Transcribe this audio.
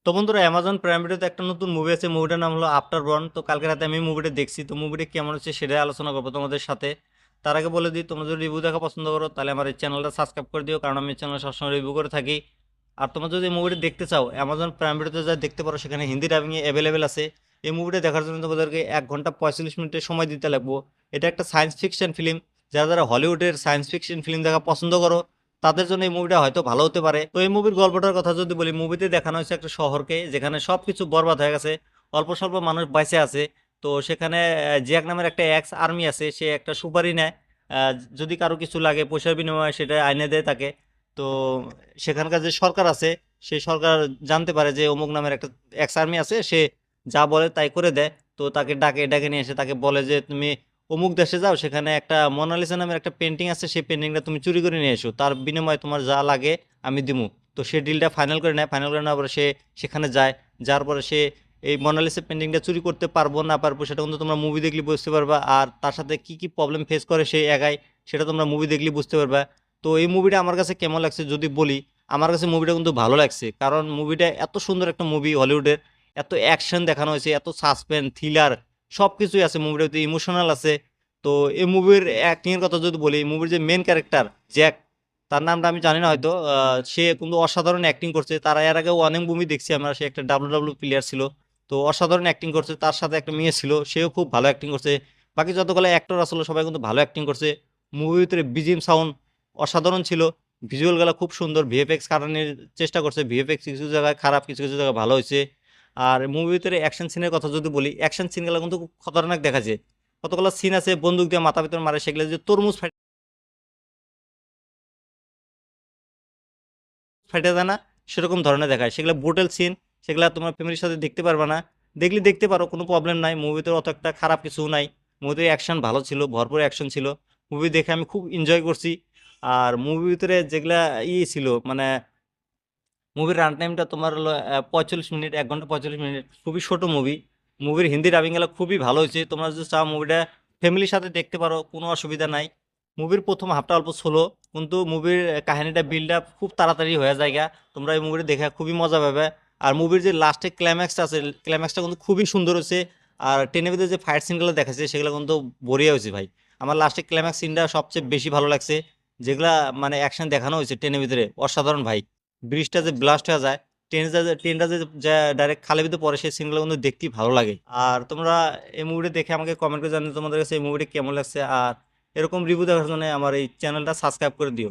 তো বন্ধুরা Amazon prime ভিডিওতে একটা নতুন মুভি আছে, মুভিটার নাম হলো আফটার বার্ন। তো কালকে রাতে আমি মুভিটা দেখছি, তো মুভিটা কেমন হচ্ছে সেটাই আলোচনা করবো তোমাদের সাথে। তার আগে বলে দিই, তোমরা যদি রিভিউ দেখা পছন্দ করো তাহলে আমার এই চ্যানেলটা সাবস্ক্রাইব করে দিও, কারণ আমি চ্যানেল সবসময় রিভিউ করে থাকি। আর তোমরা যদি মুভিটা দেখতে চাও অ্যামাজন প্রাইম ভিডিওতে যা দেখতে পারো, সেখানে হিন্দি ডাবিংয়ে অ্যাভেলেবেল আছে। এই মুভিটা দেখার জন্য তোমাদেরকে 1 ঘন্টা 45 মিনিটের সময় দিতে লাগবো। এটা একটা সায়েন্স ফিকশন ফিল্ম। যারা যারা হলিউডের সায়েন্স ফিকশন ফিল্ম দেখা পছন্দ করো তাদের জন্য এই মুভিটা হয়তো ভালো হতে পারে। তো এই মুভির গল্পটার কথা যদি বলি, মুভিতে দেখানো হয়েছে একটা শহরকে যেখানে সবকিছু বরবাদ হয়ে গেছে, অল্প স্বল্প মানুষ বেঁচে আছে। তো সেখানে জিয়াক নামের একটা এক্স আর্মি আছে, সে একটা সুপারি নেয়। যদি কারো কিছু লাগে পয়সার বিনিময়ে সেটা আইনে দেয় তাকে। তো সেখানকার যে সরকার আছে, সেই সরকার জানতে পারে যে অমুক নামের একটা এক্স আর্মি আছে, সে যা বলে তাই করে দেয়। তো তাকে ডাকে ডাকে নিয়ে এসে তাকে বলে যে তুমি অমুক দেশে যাও, সেখানে একটা মোনালিসা নামের একটা পেন্টিং আছে, সেই পেন্টিংটা তুমি চুরি করে নিয়ে এসো, তার বিনিময়ে তোমার যা লাগে আমি দিমু। তো সে ডিলটা ফাইনাল করে নেয়, ফাইনাল করে নেওয়ার পরে সে সেখানে যায়। যার পরে সে এই মোনালিসা পেন্টিংটা চুরি করতে পারবো না পারবো সেটা কিন্তু তোমরা মুভি দেখলে বুঝতে পারবা, আর তার সাথে কি কি প্রবলেম ফেস করে সে একাই, সেটা তোমরা মুভি দেখলে বুঝতে পারবা। তো এই মুভিটা আমার কাছে কেমন লাগছে যদি বলি, আমার কাছে মুভিটা কিন্তু ভালো লাগছে, কারণ মুভিটা এত সুন্দর একটা মুভি হলিউডের। এত অ্যাকশন দেখানো হয়েছে, এত সাসপেন্স থ্রিলার সব কিছুই আছে মুভিটাতে, ইমোশনাল আছে। তো এই মুভির অ্যাক্টিং এর কথা যদি বলি, মুভির যে মেন ক্যারেক্টার জ্যাক, তার নামটা আমি জানি না হয়তো, সে কিন্তু অসাধারণ অ্যাক্টিং করছে। তার এর আগেও অনেক মুভি দেখছি আমরা, সে একটা ডাব্লিউ প্লেয়ার ছিল। তো অসাধারণ অ্যাক্টিং করছে, তার সাথে একটা মেয়ে ছিল, সেও খুব ভালো অ্যাক্টিং করছে। বাকি যতগুলো অ্যাক্টর আসলে সবাই কিন্তু ভালো অ্যাক্টিং করছে। মুভির ভিতরে বিজিএম সাউন্ড অসাধারণ ছিল, ভিজুয়ালগুলো খুব সুন্দর, ভিএফএক্স কাটানোর চেষ্টা করছে, ভিএফএক্স কিছু জায়গায় খারাপ, কিছু কিছু জায়গায় ভালো হয়েছে। আর মুভির ভিতরে অ্যাকশন সিনের কথা যদি বলি, অ্যাকশন সিনগুলো কিন্তু খুব খতরনাক দেখাচ্ছে। কতগুলো সিন আছে বন্দুক দিয়ে মাথা ভিতর মারে, সেগুলো যে তরমুজ ফাইটে যায় না, সেরকম ধরনের দেখায়, সেগুলো ব্রুটাল সিন। সেগুলো তোমার ফ্যামিলির সাথে দেখতে পারবে না, দেখলে দেখতে পারো, কোনো প্রবলেম নাই, মুভিতে অত একটা খারাপ কিছু নাই। মুভিতে অ্যাকশন ভালো ছিল, ভরপুর অ্যাকশন ছিল। মুভি দেখে আমি খুব এনজয় করছি। আর মুভির ভিতরে যেগুলা ছিল মানে, মুভির রান টাইমটা তোমার হলো 45 মিনিট, 1 ঘন্টা 45 মিনিট, খুবই ছোট মুভি। মুভির হিন্দি ডাবিং গুলো খুবই ভালো হয়েছে, তোমরা যদি চাও মুভিটা ফ্যামিলির সাথে দেখতে পারো, কোনো অসুবিধা নাই। মুভির প্রথম হাফটা অল্প স্লো, কিন্তু মুভির কাহিনীটা বিল্ড আপ খুব তাড়াতাড়ি হয়ে যায় গা। তোমরা এই মুভিটা দেখে খুবই মজা পাবে। আর মুভির যে লাস্টে ক্লাইম্যাক্সটা আছে, ক্লাইম্যাক্সটা কিন্তু খুবই সুন্দর হয়েছে। আর টেনের ভিতরে যে ফাইট সিনগুলো দেখাচ্ছে সেগুলো কিন্তু বড়িয়া হয়েছে ভাই। আমার লাস্টে ক্লাইম্যাক্স সিনটা সবচেয়ে বেশি ভালো লাগছে, যেগুলা মানে অ্যাকশন দেখানো হয়েছে ট্রেনের ভিতরে, অসাধারণ ভাই। ব্রিজটা যে ব্লাস্ট হয়ে যায়, ট্রেনটা যে ডাইরেক্ট খালের ভিতরে পড়ে, সেই সিনগুলো কিন্তু দেখতেই ভালো লাগে। আর তোমরা এই মুভিটা দেখে আমাকে কমেন্ট করে জানিয়ে তোমাদের কাছে এই মুভিটা কেমন লাগছে, আর এরকম রিভিউ দেখার জন্য আমার এই চ্যানেলটা সাবস্ক্রাইব করে দিও।